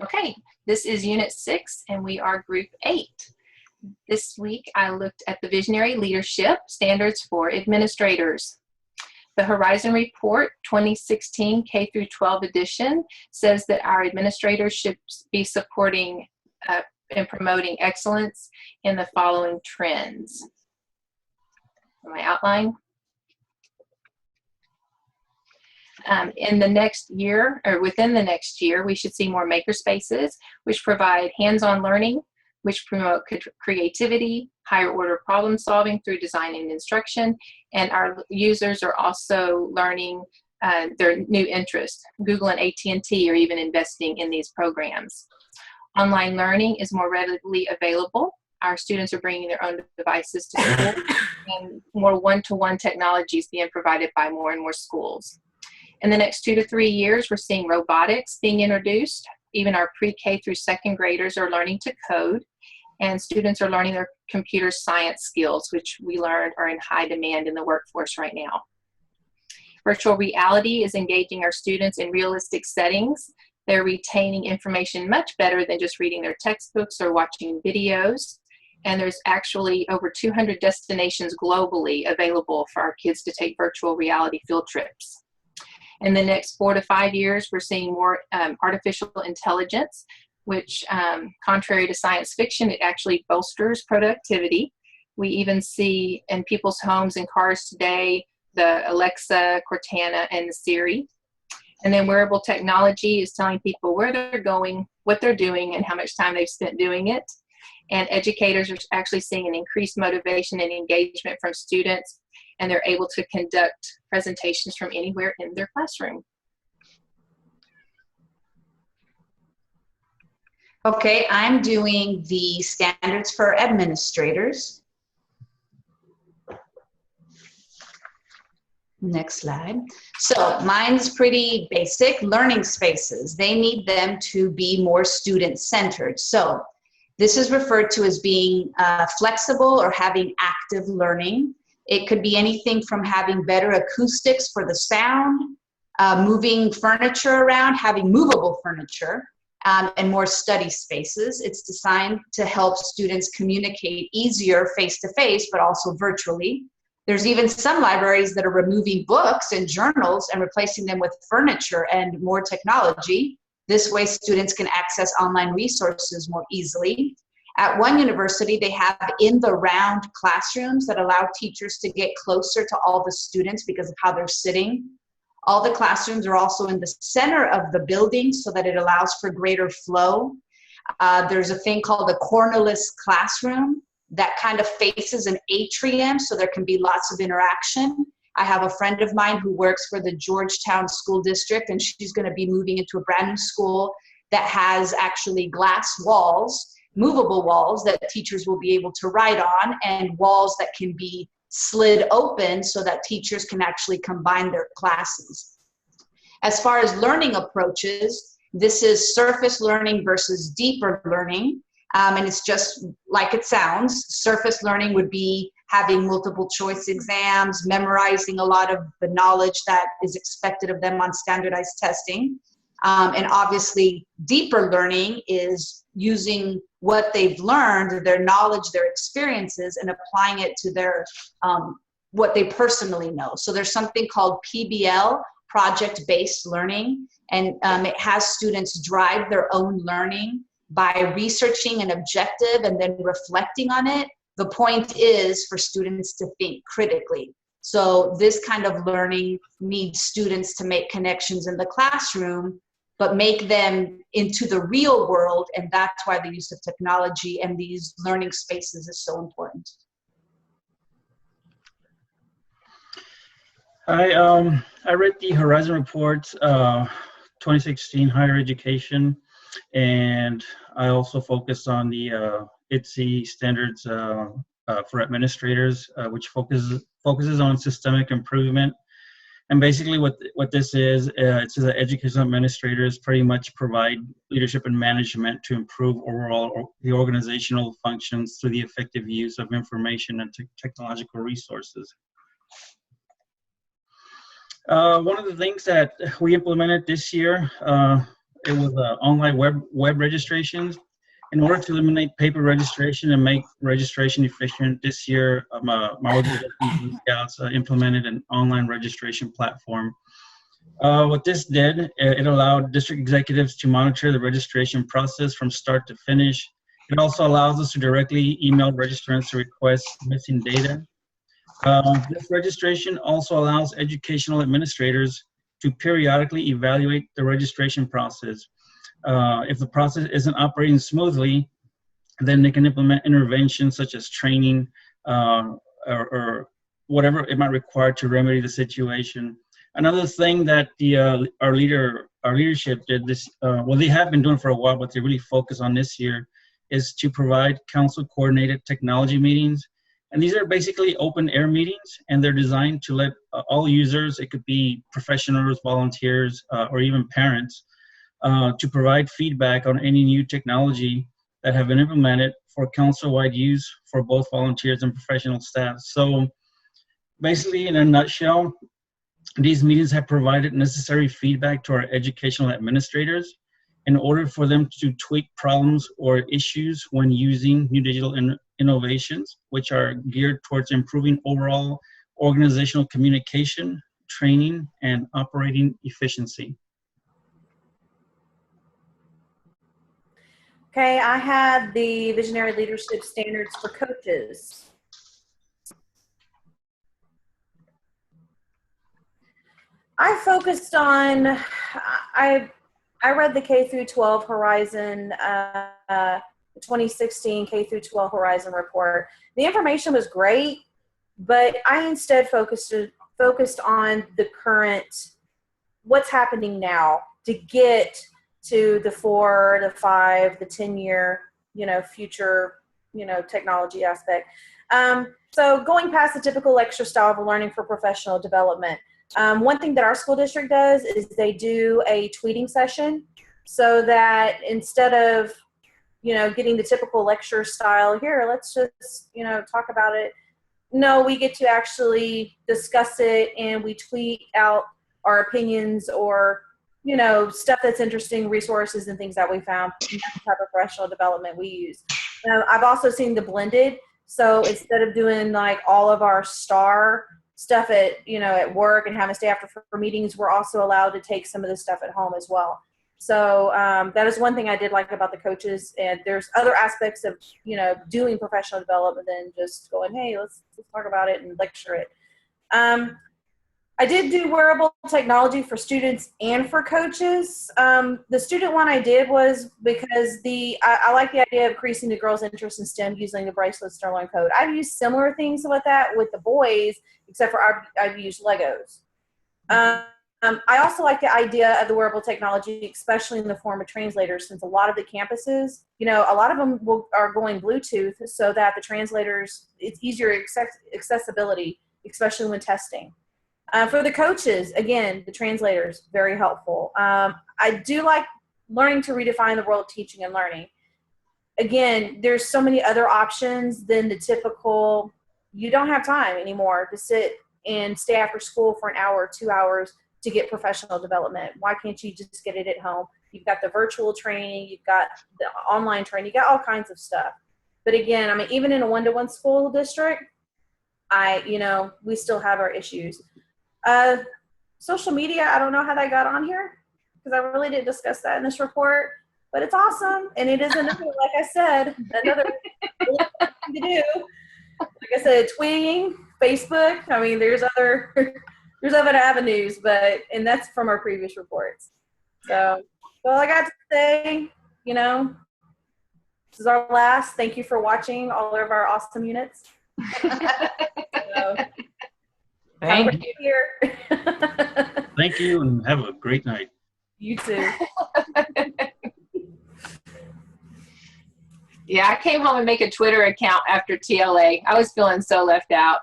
Okay, this is Unit 6 and we are Group 8. This week I looked at the Visionary Leadership Standards for Administrators. The Horizon Report 2016 K-12 edition says that our administrators should be supporting and promoting excellence in the following trends. My outline. In the next year, or within the next year, we should see more makerspaces, which provide hands-on learning, which promote creativity, higher order problem solving through design and instruction, and our users are also learning their new interests. Google and AT&T are even investing in these programs. Online learning is more readily available. Our students are bringing their own devices to school, and more one-to-one technology is being provided by more and more schools. In the next 2 to 3 years, we're seeing robotics being introduced. Even our pre-K through second graders are learning to code, and students are learning their computer science skills, which we learned are in high demand in the workforce right now. Virtual reality is engaging our students in realistic settings. They're retaining information much better than just reading their textbooks or watching videos. And there's actually over 200 destinations globally available for our kids to take virtual reality field trips. In the next 4 to 5 years, we're seeing more artificial intelligence, which, contrary to science fiction, it actually bolsters productivity. We even see in people's homes and cars today the Alexa, Cortana, and the Siri. And then wearable technology is telling people where they're going, what they're doing, and how much time they've spent doing it. And educators are actually seeing an increased motivation and engagement from students, and they're able to conduct presentations from anywhere in their classroom. Okay, I'm doing the standards for administrators. Next slide. So mine's pretty basic. Learning spaces. They need them to be more student-centered. So this is referred to as being flexible or having active learning. It could be anything from having better acoustics for the sound, moving furniture around, having movable furniture, and more study spaces. It's designed to help students communicate easier face-to-face, but also virtually. There's even some libraries that are removing books and journals and replacing them with furniture and more technology. This way, students can access online resources more easily. At one university, they have in-the-round classrooms that allow teachers to get closer to all the students because of how they're sitting. All the classrooms are also in the center of the building so that it allows for greater flow. There's a thing called a cornerless classroom that kind of faces an atrium so there can be lots of interaction. I have a friend of mine who works for the Georgetown School District, and she's going to be moving into a brand new school that has actually glass walls, movable walls that teachers will be able to write on, and walls that can be slid open so that teachers can actually combine their classes. As far as learning approaches, this is surface learning versus deeper learning. And it's just like it sounds. Surface learning would be having multiple choice exams, memorizing a lot of the knowledge that is expected of them on standardized testing. And obviously, deeper learning is using what they've learned, their knowledge, their experiences, and applying it to their what they personally know. So there's something called PBL, project-based learning, and it has students drive their own learning by researching an objective and then reflecting on it. The point is for students to think critically. So this kind of learning needs students to make connections in the classroom, but make them into the real world, and that's why the use of technology and these learning spaces is so important. I read the Horizon Report 2016 Higher Education, and I also focused on the ITSE standards for administrators, which focuses on systemic improvement. And basically what this is, it says that educational administrators pretty much provide leadership and management to improve overall the organizational functions through the effective use of information and technological resources. One of the things that we implemented this year it was online web registrations. In order to eliminate paper registration and make registration efficient, this year my organization, Blue Scouts, implemented an online registration platform. What this did, it allowed district executives to monitor the registration process from start to finish. It also allows us to directly email registrants to request missing data. This registration also allows educational administrators to periodically evaluate the registration process. If the process isn't operating smoothly, then they can implement interventions such as training or whatever it might require to remedy the situation. Another thing that our leadership did this, well, they have been doing for a while, but they really focus on this year, is to provide council coordinated technology meetings. And these are basically open air meetings, and they're designed to let all users, it could be professionals, volunteers, or even parents, to provide feedback on any new technology that have been implemented for council-wide use for both volunteers and professional staff. So basically, in a nutshell, these meetings have provided necessary feedback to our educational administrators in order for them to tweak problems or issues when using new digital innovations, which are geared towards improving overall organizational communication, training, and operating efficiency. Okay, I had the visionary leadership standards for coaches. I focused on, I read the K through 12 Horizon, 2016 K through 12 Horizon report. The information was great, but I instead focused on the current, what's happening now to get to the 4, the 5, the 10-year, future, technology aspect. So going past the typical lecture style of learning for professional development, one thing that our school district does is they do a tweeting session so that instead of, getting the typical lecture style, here, let's just, talk about it. No, we get to actually discuss it, and we tweet out our opinions or, stuff that's interesting, resources and things that we found. That's the type of professional development we use. I've also seen the blended. So instead of doing like all of our STAR stuff at, at work and having to stay after for meetings, we're also allowed to take some of this stuff at home as well. So that is one thing I did like about the coaches. And there's other aspects of, doing professional development than just going, hey, let's talk about it and lecture it. I did do wearable technology for students and for coaches. The student one I did was because I like the idea of increasing the girls' interest in STEM using the bracelets to learn code. I've used similar things with that with the boys, except for I've used Legos. I also like the idea of the wearable technology, especially in the form of translators, since a lot of the campuses, a lot of them are going Bluetooth so that the translators, it's easier accessibility, especially when testing. For the coaches, again, the translators, very helpful. I do like learning to redefine the world of teaching and learning. Again, there's so many other options than the typical, you don't have time anymore to sit and stay after school for an hour or 2 hours to get professional development. Why can't you just get it at home? You've got the virtual training, you've got the online training, you got all kinds of stuff. But again, even in a one-to-one school district, we still have our issues. Social media, I don't know how that got on here because I really didn't discuss that in this report, but it's awesome. And it is another, like I said, another thing to do. Like I said, tweeting, Facebook. There's other avenues, and that's from our previous reports. So all I got to say, this is our last. Thank you for watching all of our awesome units. Thank you. Thank you, and have a great night. You too. Yeah, I came home and make a Twitter account after TLA. I was feeling so left out.